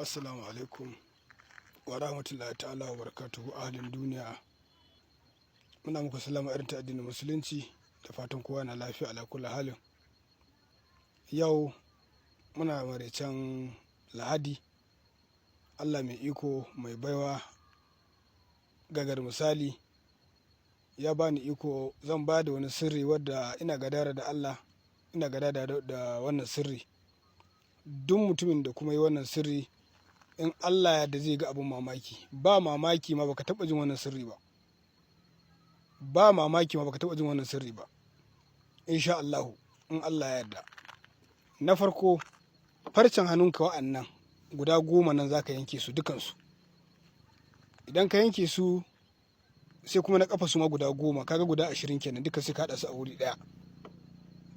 Assalamu alaikum wa rahmatullahi ta'ala wa barakatuhu ahalin duniya. Muna muku salama irin ta addinin musulunci da fatan kowa na lafiya ala kulli halin. Yau muna maraicen Lahadi. Allah mai iko mai baiwa gagar misali ya bani iko zan ba da wani sirri wadda ina gadara da Allah, ina gadara da wannan sirri. Duk mutumin da kuma yi wannan sirri in Allah ya da zai ga abin mamaki. Ba mamaki ma baka taɓa jin wannan sirri ba. Ba mamaki ma baka taɓa jin wannan sirri ba. Insha Allahu in Allah ya yarda. Na farko farcen hannunka wa'annan guda 10 nan zaka yanke su dukansu. Idan ka yanke su sai kuma na kafa su ma guda 10 kaga guda 20 kenan duka sai ka haɗa su a wuri ɗaya.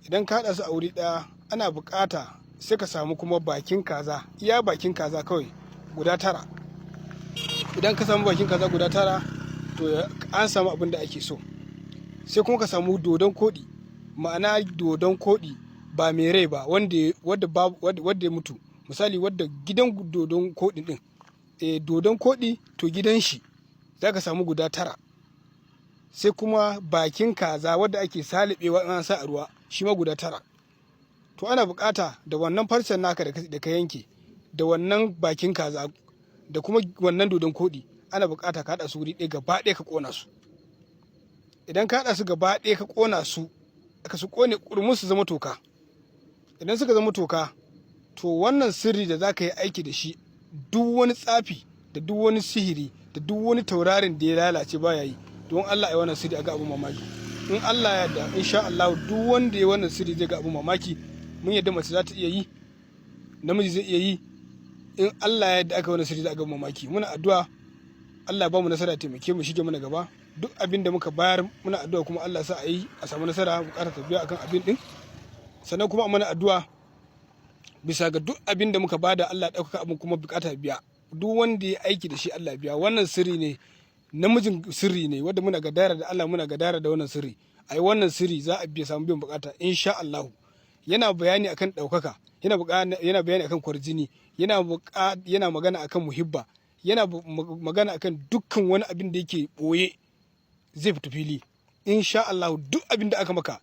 Idan ka haɗa su a wuri ɗaya ana buƙata sai ka samu kuma bakin kaza, iya bakin kaza kawai guda 9. Idan ka samu bakin kaza guda 9 to an samu abin da ake so. Sai kuma ka samu dodon koɗi, ma'ana dodon koɗi ba mai rai ba wanda ya mutu. Misali wadda gidan dodon koɗi ɗin, dodon koɗi to gidan shi za ka samu guda 9. Sai kuma bakin kaza wadda ake salibewa in an sa a ruwa shi ma guda 9. To ana bukata da wannan farcen naka da ka yanke da wannan bakin kaza da kuma wannan dodon koɗi ana bukata ka haɗa su wuri ɗaya gaba ɗaya ka ƙona su. Idan ka haɗa su gaba ɗaya ka ƙona su aka su ƙone ƙurmun su zama toka. Idan suka zama toka to wannan sirri da za ka yi aiki da shi duk wani tsafi da duk wani sihiri da duk wani taurarin da ya lalace baya yi. Don Allah ya wannan sirri a ga abin mamaki. In Allah ya yarda insha Allah duk wanda ya wannan sirri zai ga abin mamaki. Mun yadda mace za ta iya yi, namiji zai iya yi. In Allah ya yarda aka wannan sirri za a ga mamaki. Muna addu'a Allah ya ba mu nasara, taimake mu, shige mana gaba. Duk abin da muka bayar muna addu'a kuma Allah sa a yi a samu nasara, bukatar ta biya akan abin din. Sannan kuma a mana addu'a bisa ga duk abin da muka bada Allah ya ɗaukaka abin kuma bukata biya. Duk wanda ya aiki da shi Allah ya biya. Wannan sirri ne, namijin sirri ne wanda muna gadara da Allah, muna gadara da wannan sirri. Ai wannan sirri za a biya samu biyan bukata insha Allah. Yana bayani akan ɗaukaka, yana bayani akan kwarjini, yana magana akan muhibba, yana magana akan dukkan wani abin da yake ɓoye zai fita fili. Insha Allah duk abin da aka maka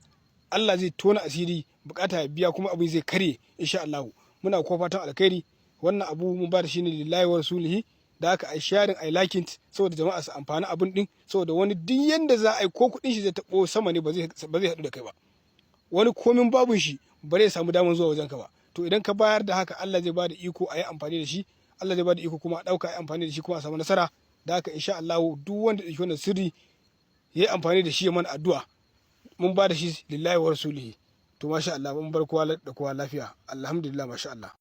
Allah zai tona asiri, bukata ya biya kuma abin zai karye insha Allah. Muna kuma fatan alkhairi. Wannan abu mun ba da shi ne lillahi wa rasulihi, da aka ai sharing ai liking saboda jama'a su amfani abin din, saboda wani duk yanda za a yi ko kuɗin shi zai taɓo sama ne ba zai haɗu da kai ba. Wani komin babun shi ba zai samu damar zuwa wajenka ba. To idan ka bayar da haka Allah zai ba da iko a yi amfani da shi, Allah zai ba da iko kuma a ɗauka a yi amfani da shi kuma a samu nasara. Da haka insha Allah duk wanda ɗauki wannan sirri ya yi amfani da shi ya mana addu'a. Mun ba da shi lillahi wa rasulihi. To masha Allah mun bar kowa da kowa lafiya. Alhamdulillah masha Allah.